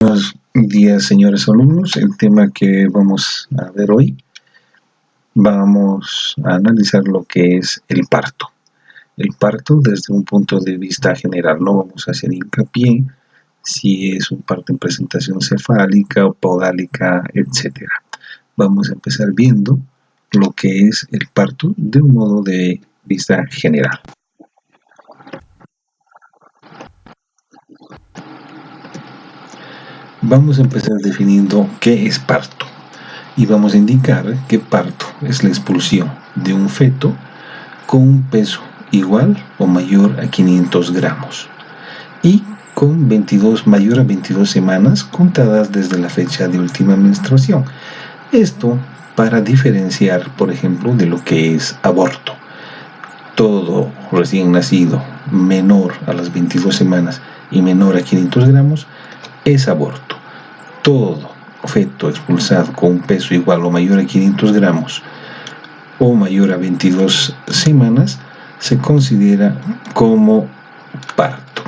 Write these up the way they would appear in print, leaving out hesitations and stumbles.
Buenos días, señores alumnos. El tema que vamos a ver hoy, vamos a analizar lo que es el parto. El parto desde un punto de vista general. No vamos a hacer hincapié si es un parto en presentación cefálica o podálica, etc. Vamos a empezar viendo lo que es el parto de un modo de vista general. Vamos a empezar definiendo qué es parto y vamos a indicar que parto es la expulsión de un feto con un peso igual o mayor a 500 gramos y con mayor a 22 semanas contadas desde la fecha de última menstruación. Esto para diferenciar, por ejemplo, de lo que es aborto. Todo recién nacido menor a las 22 semanas y menor a 500 gramos es aborto. Todo feto expulsado con un peso igual o mayor a 500 gramos o mayor a 22 semanas se considera como parto.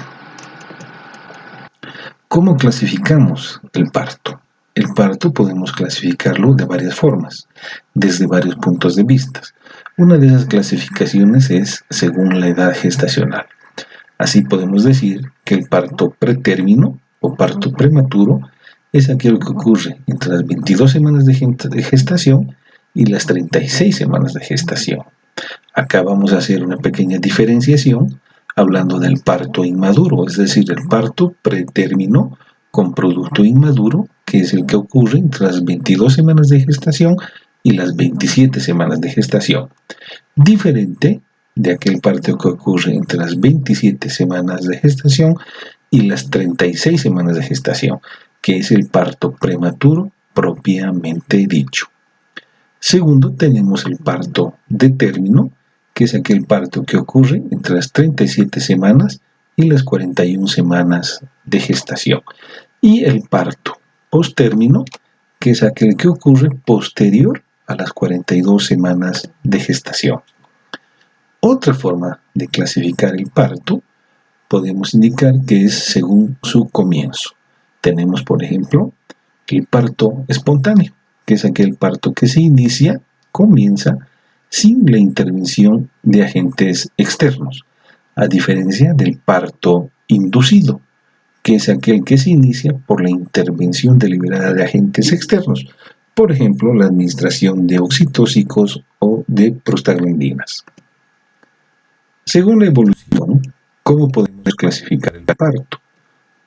¿Cómo clasificamos el parto? El parto podemos clasificarlo de varias formas, desde varios puntos de vista. Una de esas clasificaciones es según la edad gestacional. Así podemos decir que el parto pretérmino o parto prematuro es aquel que ocurre entre las 22 semanas de gestación y las 36 semanas de gestación. Acá vamos a hacer una pequeña diferenciación hablando del parto inmaduro, es decir, el parto pretérmino con producto inmaduro, que es el que ocurre entre las 22 semanas de gestación y las 27 semanas de gestación. Diferente de aquel parto que ocurre entre las 27 semanas de gestación y las 36 semanas de gestación, que es el parto prematuro propiamente dicho. Segundo, tenemos el parto de término, que es aquel parto que ocurre entre las 37 semanas y las 41 semanas de gestación. Y el parto posttérmino, que es aquel que ocurre posterior a las 42 semanas de gestación. Otra forma de clasificar el parto podemos indicar que es según su comienzo. Tenemos, por ejemplo, el parto espontáneo, que es aquel parto que comienza sin la intervención de agentes externos, a diferencia del parto inducido, que es aquel que se inicia por la intervención deliberada de agentes externos, por ejemplo, la administración de oxitóxicos o de prostaglandinas. Según la evolución, ¿cómo podemos clasificar el parto?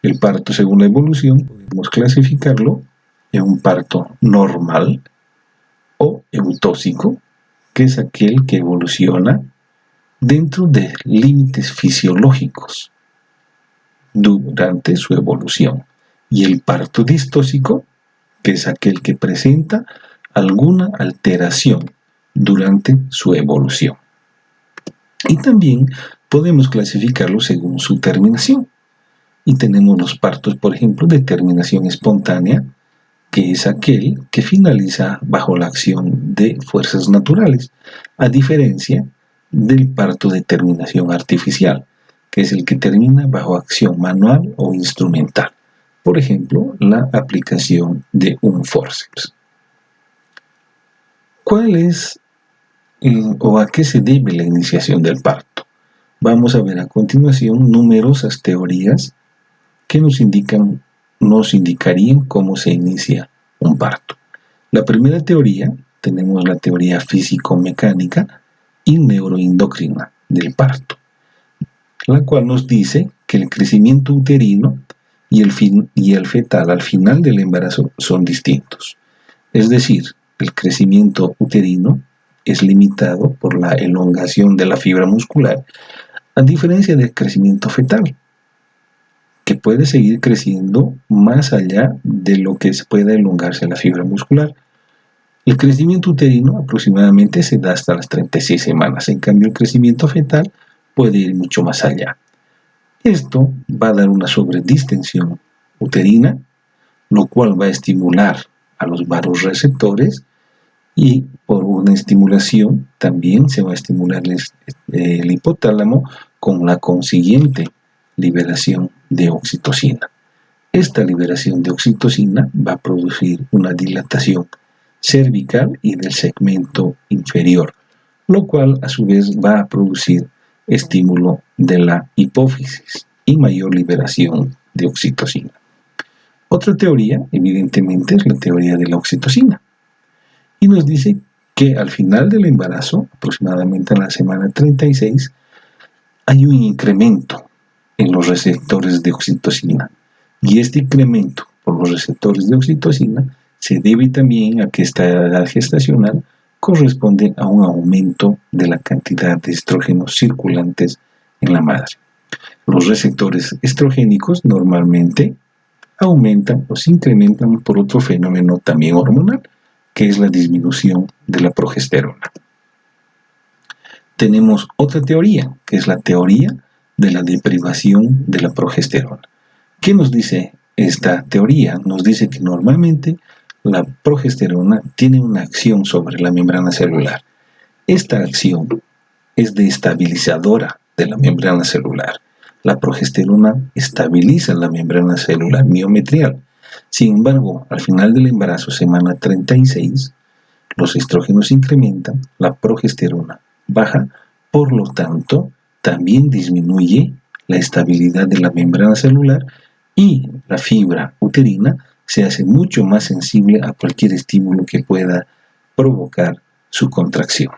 El parto, según la evolución, podemos clasificarlo en un parto normal o eutóxico, que es aquel que evoluciona dentro de límites fisiológicos durante su evolución, y el parto distóxico, que es aquel que presenta alguna alteración durante su evolución. Y también podemos clasificarlo según su terminación. Y tenemos los partos, por ejemplo, de terminación espontánea, que es aquel que finaliza bajo la acción de fuerzas naturales, a diferencia del parto de terminación artificial, que es el que termina bajo acción manual o instrumental, por ejemplo, la aplicación de un forceps. ¿Cuál es o a qué se debe la iniciación del parto? Vamos a ver a continuación numerosas teorías que nos indicarían cómo se inicia un parto. La primera teoría, tenemos la teoría físico-mecánica y neuroendocrina del parto, la cual nos dice que el crecimiento uterino y el fetal al final del embarazo son distintos. Es decir, el crecimiento uterino es limitado por la elongación de la fibra muscular, a diferencia del crecimiento fetal, que puede seguir creciendo más allá de lo que pueda elongarse la fibra muscular. El crecimiento uterino aproximadamente se da hasta las 36 semanas, en cambio el crecimiento fetal puede ir mucho más allá. Esto va a dar una sobredistensión uterina, lo cual va a estimular a los vasoreceptores y por una estimulación también se va a estimular el hipotálamo con la consiguiente liberación de oxitocina. Esta liberación de oxitocina va a producir una dilatación cervical y del segmento inferior, lo cual a su vez va a producir estímulo de la hipófisis y mayor liberación de oxitocina. Otra teoría, evidentemente, es la teoría de la oxitocina. Y nos dice que al final del embarazo, aproximadamente en la semana 36, hay un incremento en los receptores de oxitocina. Y este incremento por los receptores de oxitocina se debe también a que esta edad gestacional corresponde a un aumento de la cantidad de estrógenos circulantes en la madre. Los receptores estrogénicos normalmente aumentan o se incrementan por otro fenómeno también hormonal, que es la disminución de la progesterona. Tenemos otra teoría, que es la teoría de la deprivación de la progesterona. ¿Qué nos dice esta teoría? Nos dice que normalmente la progesterona tiene una acción sobre la membrana celular. Esta acción es destabilizadora de la membrana celular. La progesterona estabiliza la membrana celular miometrial. Sin embargo, al final del embarazo, semana 36, los estrógenos incrementan, la progesterona baja, por lo tanto, también disminuye la estabilidad de la membrana celular y la fibra uterina se hace mucho más sensible a cualquier estímulo que pueda provocar su contracción.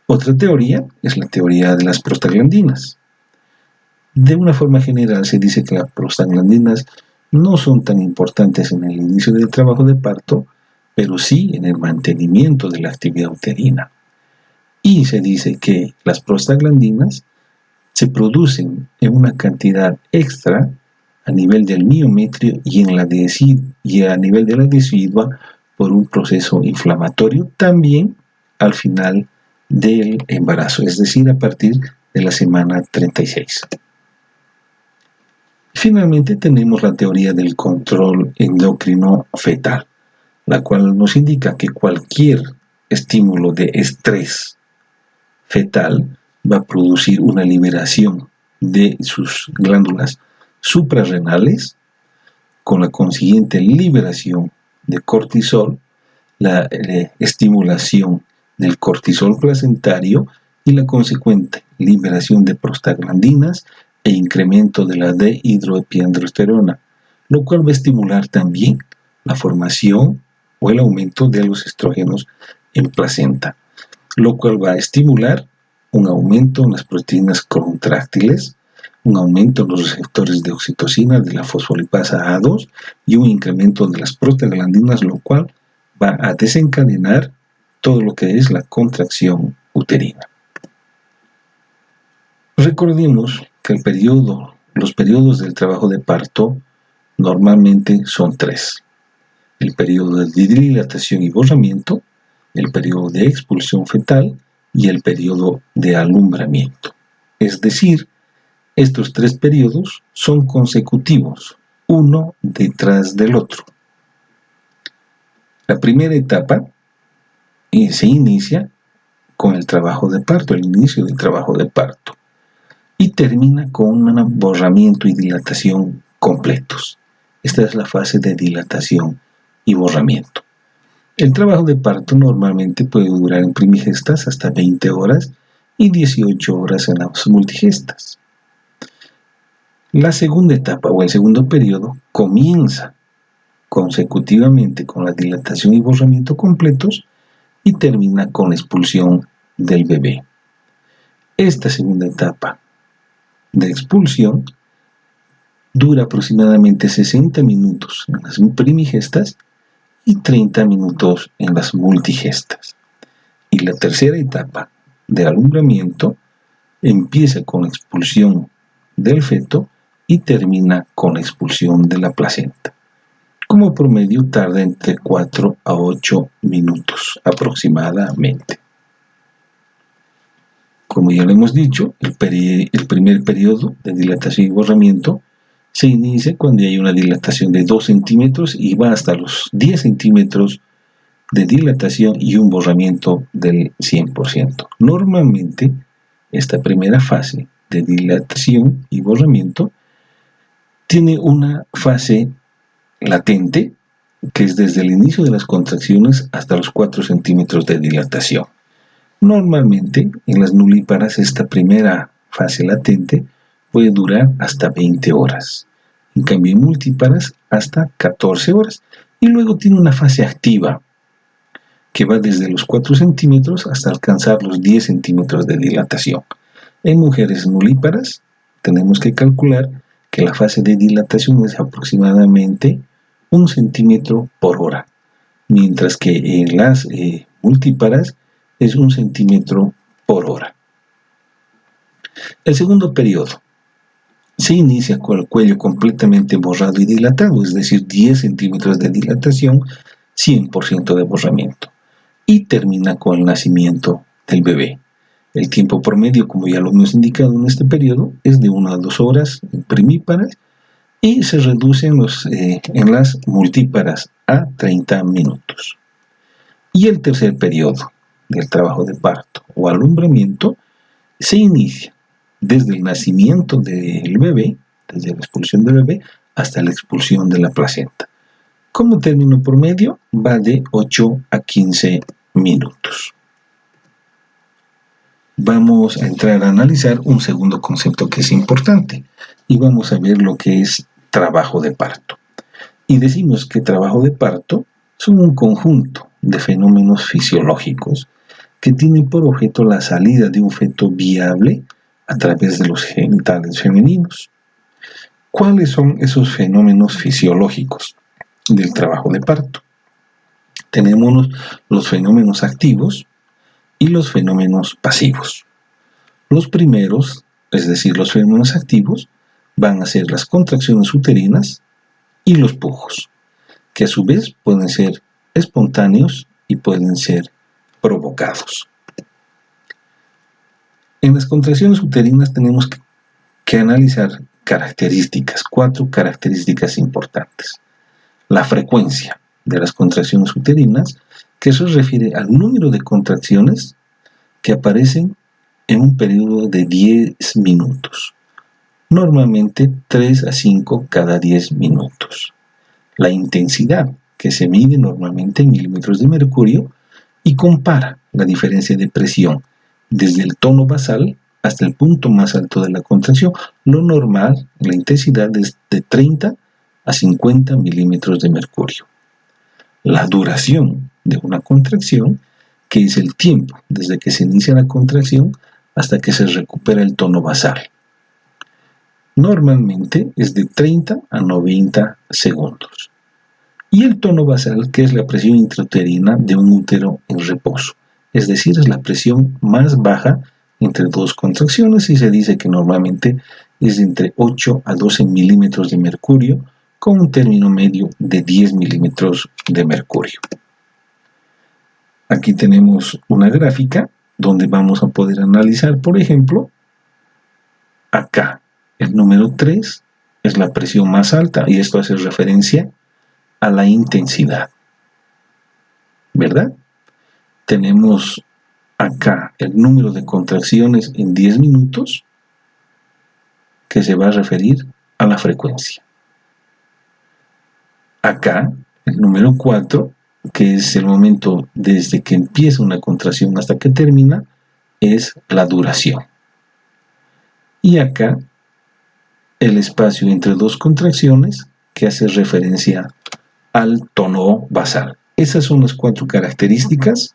Otra teoría es la teoría de las prostaglandinas. De una forma general se dice que las prostaglandinas no son tan importantes en el inicio del trabajo de parto, pero sí en el mantenimiento de la actividad uterina. Y se dice que las prostaglandinas se producen en una cantidad extra a nivel del miometrio y a nivel de la decidua por un proceso inflamatorio también al final del embarazo, es decir, a partir de la semana 36. Finalmente tenemos la teoría del control endocrino fetal, la cual nos indica que cualquier estímulo de estrés fetal va a producir una liberación de sus glándulas suprarrenales con la consiguiente liberación de cortisol, la estimulación del cortisol placentario y la consecuente liberación de prostaglandinas e incremento de la dehidroepiandrosterona, lo cual va a estimular también la formación o el aumento de los estrógenos en placenta, lo cual va a estimular un aumento en las proteínas contráctiles, un aumento en los receptores de oxitocina de la fosfolipasa A2 y un incremento de las prostaglandinas, lo cual va a desencadenar todo lo que es la contracción uterina. Recordemos que los periodos del trabajo de parto normalmente son 3. El periodo de dilatación y borramiento, el periodo de expulsión fetal y el periodo de alumbramiento. Es decir, estos 3 periodos son consecutivos, uno detrás del otro. La primera etapa se inicia con el trabajo de parto, el inicio del trabajo de parto, y termina con un borramiento y dilatación completos. Esta es la fase de dilatación y borramiento. El trabajo de parto normalmente puede durar en primigestas hasta 20 horas y 18 horas en las multigestas. La segunda etapa o el segundo periodo comienza consecutivamente con la dilatación y borramiento completos y termina con la expulsión del bebé. Esta segunda etapa de expulsión dura aproximadamente 60 minutos en las primigestas y 30 minutos en las multigestas. Y la tercera etapa de alumbramiento empieza con la expulsión del feto y termina con la expulsión de la placenta. Como promedio tarda entre 4 a 8 minutos aproximadamente. Como ya lo hemos dicho, el primer periodo de dilatación y borramiento se inicia cuando hay una dilatación de 2 centímetros y va hasta los 10 centímetros de dilatación y un borramiento del 100%. Normalmente, esta primera fase de dilatación y borramiento Tiene una fase latente, que es desde el inicio de las contracciones hasta los 4 centímetros de dilatación. Normalmente, en las nulíparas, esta primera fase latente puede durar hasta 20 horas. En cambio, en multíparas, hasta 14 horas. Y luego tiene una fase activa, que va desde los 4 centímetros hasta alcanzar los 10 centímetros de dilatación. En mujeres nulíparas, tenemos que calcular que la fase de dilatación es aproximadamente 1 centímetro por hora, mientras que en las multíparas es 1 centímetro por hora. El segundo periodo se inicia con el cuello completamente borrado y dilatado, es decir, 10 centímetros de dilatación, 100% de borramiento, y termina con el nacimiento del bebé. El tiempo promedio, como ya lo hemos indicado en este periodo, es de 1 a 2 horas en primíparas y se reduce en las multíparas a 30 minutos. Y el tercer periodo del trabajo de parto o alumbramiento se inicia desde el nacimiento del bebé, desde la expulsión del bebé, hasta la expulsión de la placenta. Como término promedio, va de 8 a 15 minutos. Vamos a entrar a analizar un segundo concepto que es importante y vamos a ver lo que es trabajo de parto. Y decimos que trabajo de parto son un conjunto de fenómenos fisiológicos que tienen por objeto la salida de un feto viable a través de los genitales femeninos. ¿Cuáles son esos fenómenos fisiológicos del trabajo de parto? Tenemos los fenómenos activos y los fenómenos pasivos. Los primeros, es decir, los fenómenos activos, van a ser las contracciones uterinas y los pujos, que a su vez pueden ser espontáneos y pueden ser provocados. En las contracciones uterinas tenemos que analizar características, 4 características importantes. La frecuencia de las contracciones uterinas, que eso se refiere al número de contracciones que aparecen en un periodo de 10 minutos. Normalmente 3 a 5 cada 10 minutos. La intensidad, que se mide normalmente en milímetros de mercurio y compara la diferencia de presión desde el tono basal hasta el punto más alto de la contracción. Lo normal, la intensidad es de 30 a 50 milímetros de mercurio. La duración de una contracción, que es el tiempo desde que se inicia la contracción hasta que se recupera el tono basal. Normalmente es de 30 a 90 segundos. Y el tono basal, que es la presión intrauterina de un útero en reposo, es decir, es la presión más baja entre 2 contracciones y se dice que normalmente es entre 8 a 12 milímetros de mercurio con un término medio de 10 milímetros de mercurio. Aquí tenemos una gráfica donde vamos a poder analizar, por ejemplo, acá el número 3 es la presión más alta y esto hace referencia a la intensidad, ¿verdad? Tenemos acá el número de contracciones en 10 minutos que se va a referir a la frecuencia. Acá el número 4, que es el momento desde que empieza una contracción hasta que termina, es la duración. Y acá el espacio entre 2 contracciones que hace referencia al tono basal. Esas son las 4 características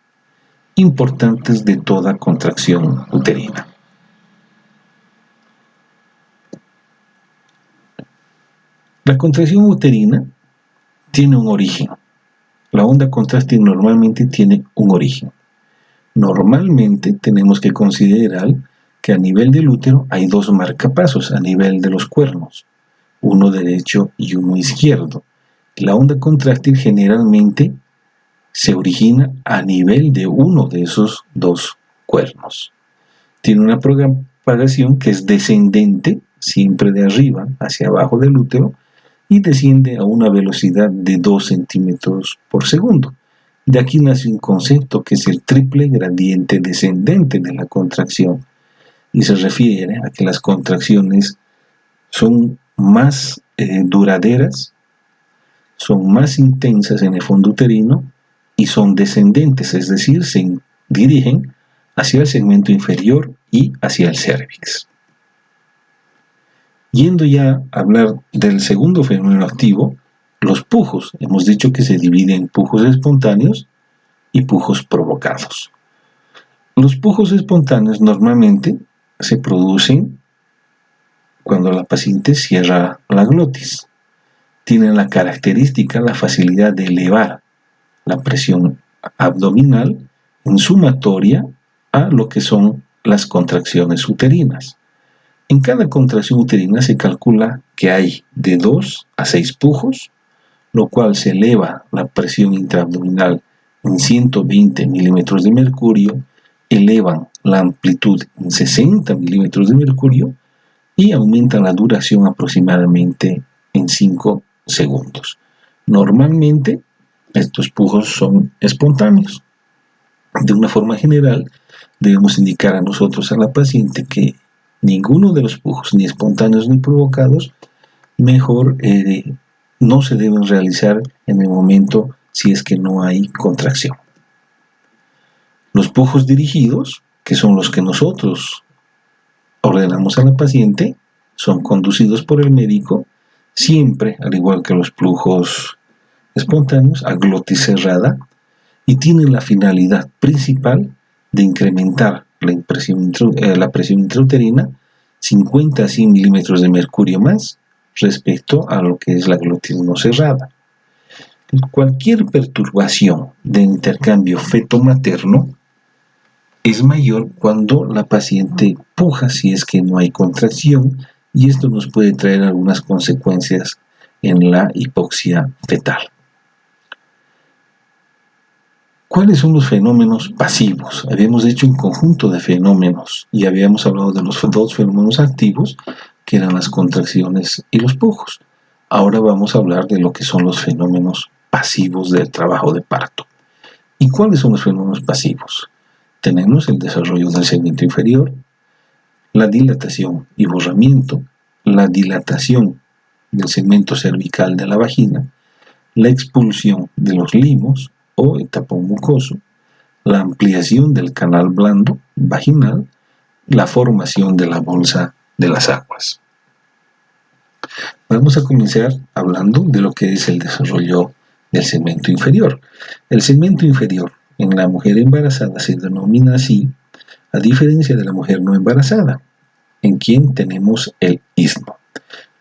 importantes de toda contracción uterina. La contracción uterina tiene un origen. La onda contráctil normalmente tiene un origen. Normalmente tenemos que considerar que a nivel del útero hay 2 marcapasos a nivel de los cuernos, uno derecho y uno izquierdo. La onda contráctil generalmente se origina a nivel de uno de esos 2 cuernos. Tiene una propagación que es descendente, siempre de arriba hacia abajo del útero, y desciende a una velocidad de 2 centímetros por segundo. De aquí nace un concepto que es el triple gradiente descendente de la contracción, y se refiere a que las contracciones son más duraderas, son más intensas en el fondo uterino y son descendentes, es decir, se dirigen hacia el segmento inferior y hacia el cérvix. Yendo ya a hablar del segundo fenómeno activo, los pujos. Hemos dicho que se dividen en pujos espontáneos y pujos provocados. Los pujos espontáneos normalmente se producen cuando la paciente cierra la glotis. Tienen la característica, la facilidad de elevar la presión abdominal en sumatoria a lo que son las contracciones uterinas. En cada contracción uterina se calcula que hay de 2 a 6 pujos, lo cual se eleva la presión intraabdominal en 120 milímetros de mercurio, elevan la amplitud en 60 milímetros de mercurio y aumentan la duración aproximadamente en 5 segundos. Normalmente estos pujos son espontáneos. De una forma general, debemos indicar a nosotros, a la paciente, que ninguno de los pujos, ni espontáneos ni provocados, mejor no se deben realizar en el momento si es que no hay contracción. Los pujos dirigidos, que son los que nosotros ordenamos a la paciente, son conducidos por el médico, siempre, al igual que los pujos espontáneos, a glotis cerrada, y tienen la finalidad principal de incrementar la presión intrauterina 50 a 100 milímetros de mercurio más respecto a lo que es la glotis no cerrada. Cualquier perturbación de intercambio feto-materno es mayor cuando la paciente puja si es que no hay contracción, y esto nos puede traer algunas consecuencias en la hipoxia fetal. ¿Cuáles son los fenómenos pasivos? Habíamos hecho un conjunto de fenómenos y habíamos hablado de los dos fenómenos activos, que eran las contracciones y los pujos. Ahora vamos a hablar de lo que son los fenómenos pasivos del trabajo de parto. ¿Y cuáles son los fenómenos pasivos? Tenemos el desarrollo del segmento inferior, la dilatación y borramiento, la dilatación del segmento cervical de la vagina, la expulsión de los limos o el tapón mucoso, la ampliación del canal blando vaginal, la formación de la bolsa de las aguas. Vamos a comenzar hablando de lo que es el desarrollo del segmento inferior. El segmento inferior en la mujer embarazada se denomina así, a diferencia de la mujer no embarazada, en quien tenemos el istmo.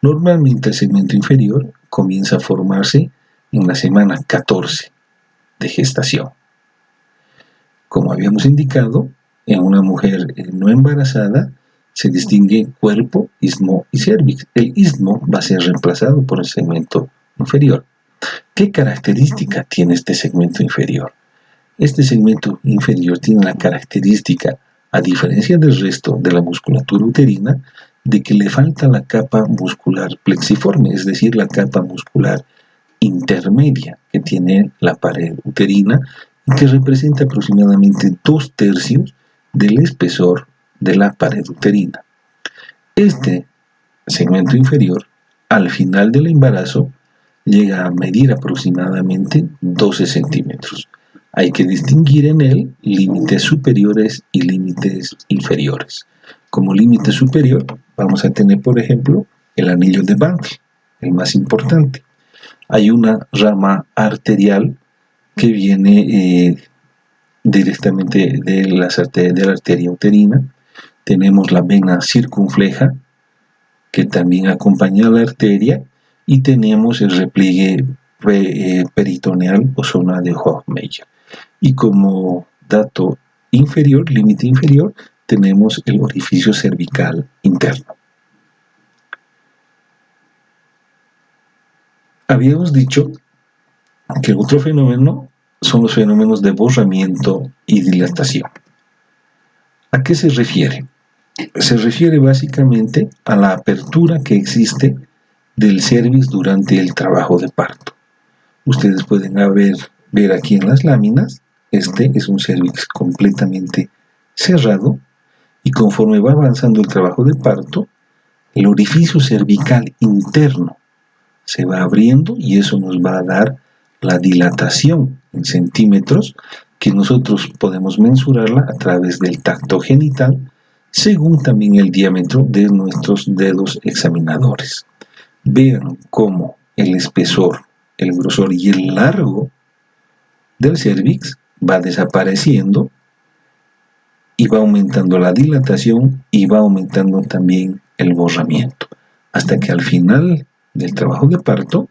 Normalmente el segmento inferior comienza a formarse en la semana 14 de gestación. Como habíamos indicado, en una mujer no embarazada se distingue cuerpo, istmo y cérvix. El istmo va a ser reemplazado por el segmento inferior. ¿Qué característica tiene este segmento inferior? Este segmento inferior tiene la característica, a diferencia del resto de la musculatura uterina, de que le falta la capa muscular plexiforme, es decir, la capa muscular intermedia que tiene la pared uterina, y que representa aproximadamente 2/3 del espesor de la pared uterina. Este segmento inferior, al final del embarazo, llega a medir aproximadamente 12 centímetros. Hay que distinguir en él límites superiores y límites inferiores. Como límite superior vamos a tener, por ejemplo, el anillo de Banfi, el más importante. Hay una rama arterial que viene directamente de la arteria uterina. Tenemos la vena circunfleja, que también acompaña a la arteria, y tenemos el repliegue peritoneal o zona de Hofmeyr. Y como dato inferior, límite inferior, tenemos el orificio cervical interno. Habíamos dicho que otro fenómeno son los fenómenos de borramiento y dilatación. ¿A qué se refiere? Se refiere básicamente a la apertura que existe del cérvix durante el trabajo de parto. Ustedes pueden ver aquí en las láminas, este es un cérvix completamente cerrado, y conforme va avanzando el trabajo de parto, el orificio cervical interno se va abriendo y eso nos va a dar la dilatación en centímetros que nosotros podemos mensurarla a través del tacto genital según también el diámetro de nuestros dedos examinadores. Vean cómo el espesor, el grosor y el largo del cérvix va desapareciendo y va aumentando la dilatación y va aumentando también el borramiento, hasta que al final del trabajo de parto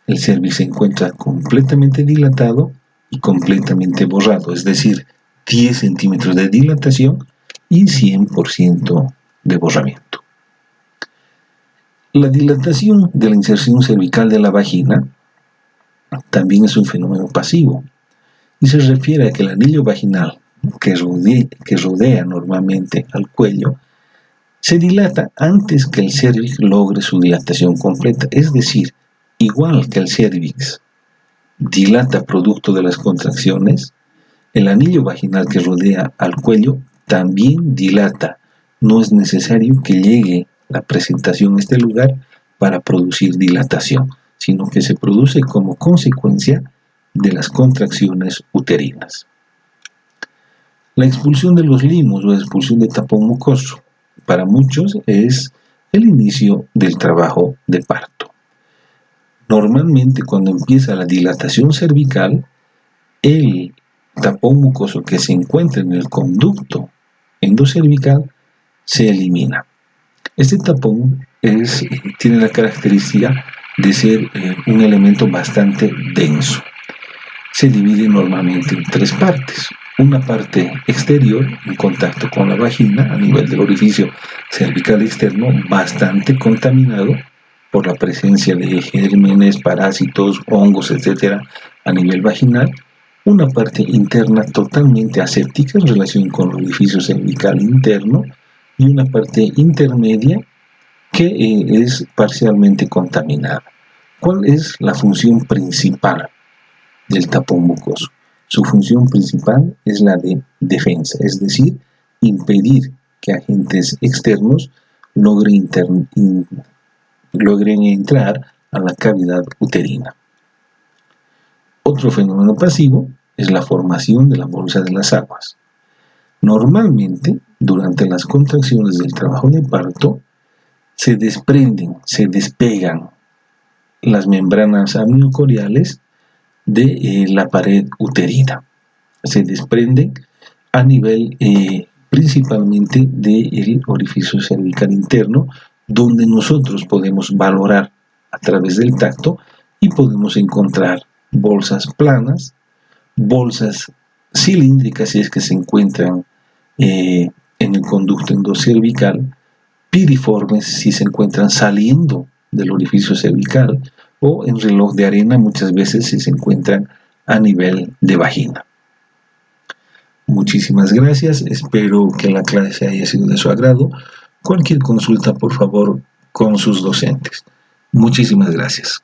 el cérvix se encuentra completamente dilatado y completamente borrado, es decir, 10 centímetros de dilatación y 100% de borramiento. La dilatación de la inserción cervical de la vagina también es un fenómeno pasivo y se refiere a que el anillo vaginal que rodea normalmente al cuello se dilata antes que el cérvix logre su dilatación completa, es decir, igual que el cérvix dilata producto de las contracciones, el anillo vaginal que rodea al cuello también dilata. No es necesario que llegue la presentación a este lugar para producir dilatación, sino que se produce como consecuencia de las contracciones uterinas. La expulsión de los limos o expulsión de tapón mucoso para muchos es el inicio del trabajo de parto. Normalmente cuando empieza la dilatación cervical, el tapón mucoso que se encuentra en el conducto endocervical se elimina. Este tapón tiene la característica de ser un elemento bastante denso. Se divide normalmente en 3 partes. Una parte exterior, en contacto con la vagina, a nivel del orificio cervical externo, bastante contaminado por la presencia de gérmenes, parásitos, hongos, etc. a nivel vaginal. Una parte interna totalmente aséptica en relación con el orificio cervical interno y una parte intermedia que es parcialmente contaminada. ¿Cuál es la función principal del tapón mucoso? Su función principal es la de defensa, es decir, impedir que agentes externos logren entrar a la cavidad uterina. Otro fenómeno pasivo es la formación de la bolsa de las aguas. Normalmente, durante las contracciones del trabajo de parto, se despegan las membranas amniocoriales de la pared uterina. Se desprenden a nivel principalmente del orificio cervical interno, donde nosotros podemos valorar a través del tacto y podemos encontrar bolsas planas, bolsas cilíndricas si es que se encuentran en el conducto endocervical, piriformes si se encuentran saliendo del orificio cervical, o en reloj de arena muchas veces si se encuentran a nivel de vagina. Muchísimas gracias, espero que la clase haya sido de su agrado. Cualquier consulta, por favor, con sus docentes. Muchísimas gracias.